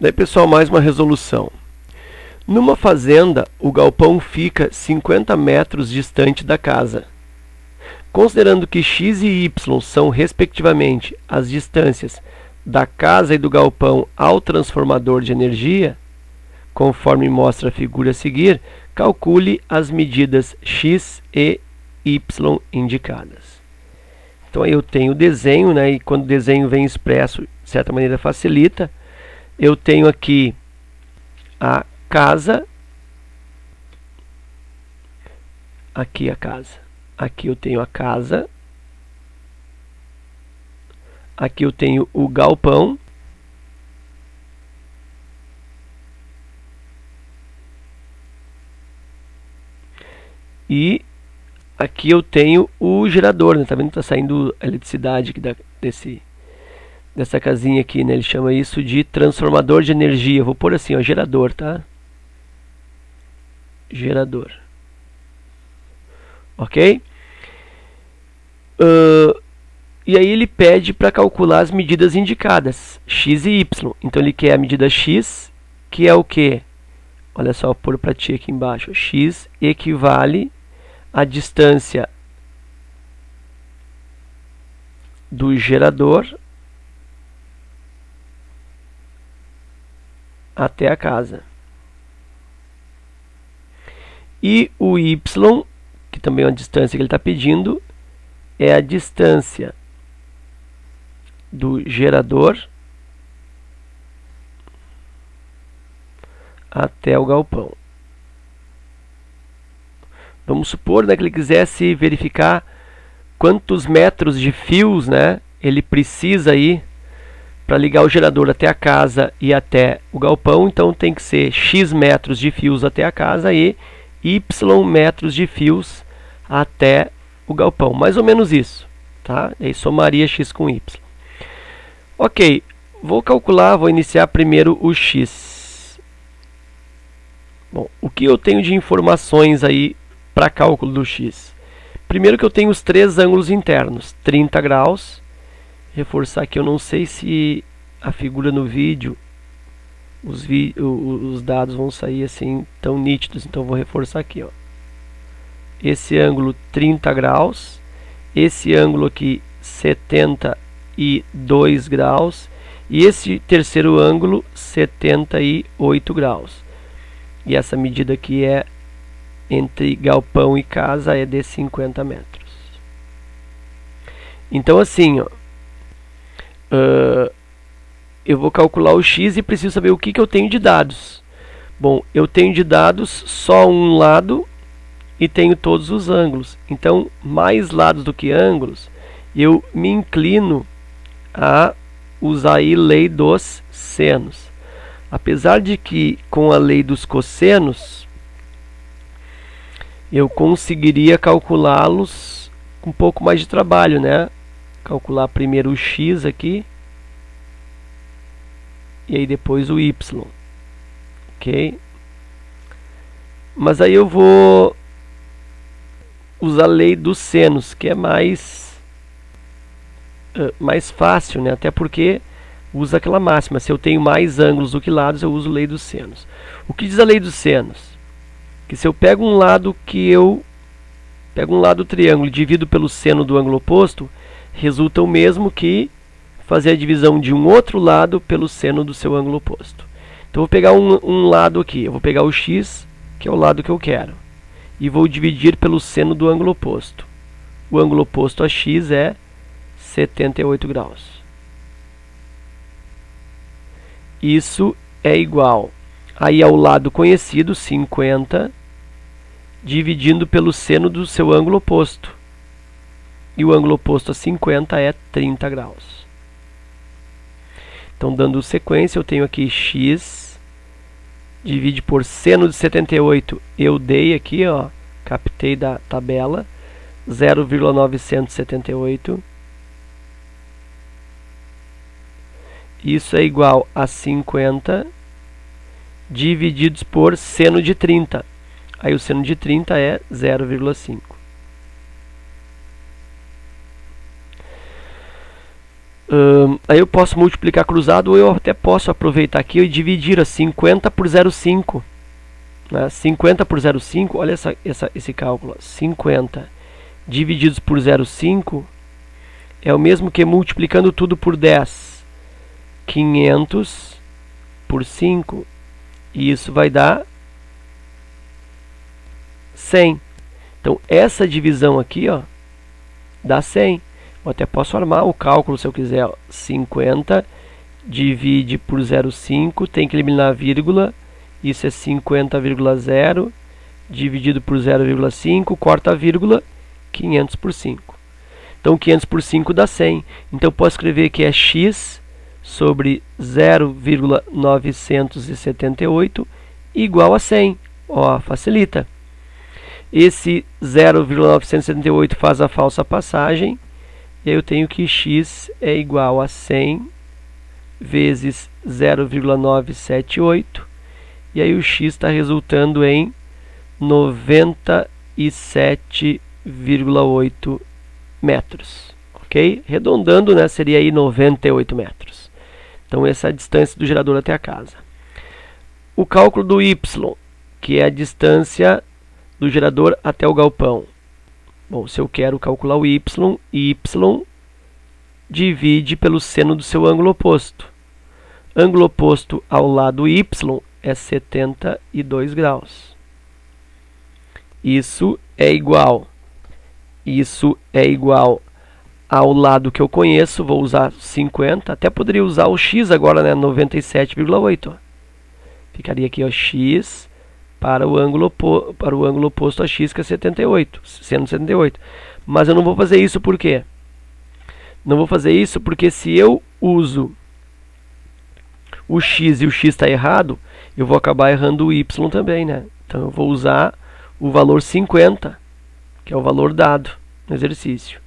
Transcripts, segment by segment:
Daí, pessoal, mais uma resolução. Numa fazenda, o galpão fica 50 metros distante da casa. Considerando que x e y são, respectivamente, as distâncias da casa e do galpão ao transformador de energia, conforme mostra a figura a seguir, calcule as medidas x e y indicadas. Então, aí eu tenho o desenho, né? E quando o desenho vem expresso, de certa maneira facilita. Eu tenho aqui a casa, aqui a casa, aqui eu tenho a casa, aqui eu tenho o galpão, e aqui eu tenho o gerador, né? Tá vendo que tá saindo a eletricidade aqui dessa casinha aqui, né? Ele chama isso de transformador de energia. Eu vou pôr assim, ó, gerador, tá? Gerador. Ok? E aí ele pede para calcular as medidas indicadas, x e y. Então ele quer a medida x, que é o quê? Olha só, vou pôr para ti aqui embaixo. X equivale à distância do gerador até a casa. E o y, que também é uma distância que ele está pedindo, é a distância do gerador até o galpão. Vamos supor, né, que ele quisesse verificar quantos metros de fios, né, ele precisa aí para ligar o gerador até a casa e até o galpão. Então tem que ser x metros de fios até a casa e y metros de fios até o galpão. Mais ou menos isso, tá? E aí somaria x com y. Ok, vou iniciar primeiro o x. Bom, o que eu tenho de informações aí para cálculo do x? Primeiro que eu tenho os três ângulos internos, 30 graus. Reforçar que eu não sei se a figura no vídeo, os dados vão sair assim tão nítidos, então eu vou reforçar aqui, ó. Esse ângulo 30 graus, esse ângulo aqui 72 graus e esse terceiro ângulo 78 graus. E essa medida aqui é entre galpão e casa é de 50 metros. Então assim, ó, eu vou calcular o x e preciso saber o que eu tenho de dados. Bom, eu tenho de dados só um lado e tenho todos os ângulos. Então, mais lados do que ângulos, eu me inclino a usar aí lei dos senos. Apesar de que com a lei dos cossenos, eu conseguiria calculá-los com um pouco mais de trabalho, né? Calcular primeiro o x aqui e aí depois o y, ok? Mas aí eu vou usar a lei dos senos, que é mais fácil, né? Até porque usa aquela máxima, se eu tenho mais ângulos do que lados, eu uso a lei dos senos. O que diz a lei dos senos? Que se eu pego um lado do triângulo e divido pelo seno do ângulo oposto, resulta o mesmo que fazer a divisão de um outro lado pelo seno do seu ângulo oposto. Então eu vou pegar um lado aqui, eu vou pegar o x, que é o lado que eu quero, e vou dividir pelo seno do ângulo oposto. O ângulo oposto a x é 78 graus. Isso é igual aí ao lado conhecido, 50, dividindo pelo seno do seu ângulo oposto. E o ângulo oposto a 50 é 30 graus. Então, dando sequência, eu tenho aqui x, divide por seno de 78, eu dei aqui, ó, captei da tabela, 0,978. Isso é igual a 50 divididos por seno de 30. Aí o seno de 30 é 0,5. Aí eu posso multiplicar cruzado, ou eu até posso aproveitar aqui e dividir a 50 por 0,5. Né? 50 por 0,5, olha esse cálculo. 50 divididos por 0,5 é o mesmo que multiplicando tudo por 10. 500 por 5. E isso vai dar 100. Então, essa divisão aqui, ó, dá 100. Eu até posso armar o cálculo se eu quiser. Ó. 50 divide por 0,5, tem que eliminar a vírgula. Isso é 50,0 dividido por 0,5, corta a vírgula, 500 por 5. Então, 500 por 5 dá 100. Então, eu posso escrever que é x sobre 0,978 igual a 100. Ó, facilita. Esse 0,978 faz a falsa passagem. E aí eu tenho que x é igual a 100 vezes 0,978. E aí o x está resultando em 97,8 metros. Ok? Arredondando, né, seria aí 98 metros. Então essa é a distância do gerador até a casa. O cálculo do y, que é a distância do gerador até o galpão. Bom, se eu quero calcular o y divide pelo seno do seu ângulo oposto. Ângulo oposto ao lado y é 72 graus. Isso é igual ao lado que eu conheço, vou usar 50, até poderia usar o x agora, né, 97,8. Ficaria aqui, ó, x para o ângulo oposto a x, que é 78, seno 78. Mas eu não vou fazer isso por quê? Não vou fazer isso porque se eu uso o x e o x está errado, eu vou acabar errando o y também, né? Então eu vou usar o valor 50, que é o valor dado no exercício.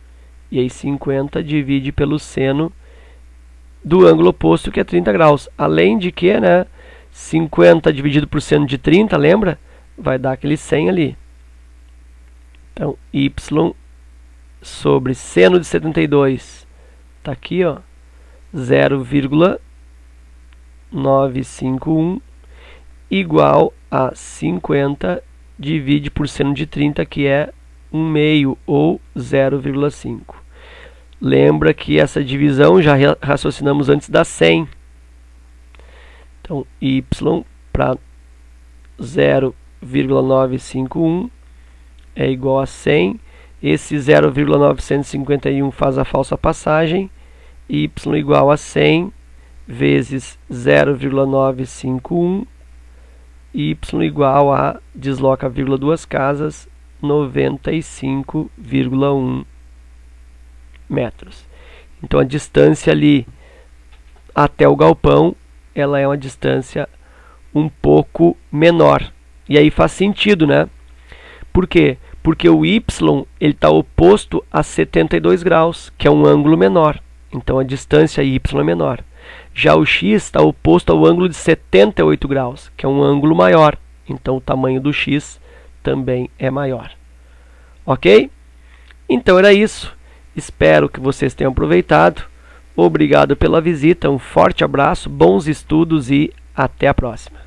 E aí 50 divide pelo seno do ângulo oposto, que é 30 graus. Além de que, né, 50 dividido por seno de 30, lembra? Vai dar aquele 100 ali. Então, y sobre seno de 72, está aqui, ó, 0,951 igual a 50 divide por seno de 30, que é 1/2 ou 0,5. Lembra que essa divisão já raciocinamos antes da 100. Então, y para 0,951 é igual a 100. Esse 0,951 faz a falsa passagem. Y igual a 100 vezes 0,951. Y igual a, desloca a vírgula duas casas, 95,1 metros. Então, a distância ali até o galpão, ela é uma distância um pouco menor. E aí faz sentido, né? Por quê? Porque o y está oposto a 72 graus, que é um ângulo menor. Então a distância y é menor. Já o x está oposto ao ângulo de 78 graus, que é um ângulo maior. Então o tamanho do x também é maior. Ok? Então era isso. Espero que vocês tenham aproveitado. Obrigado pela visita, um forte abraço, bons estudos e até a próxima.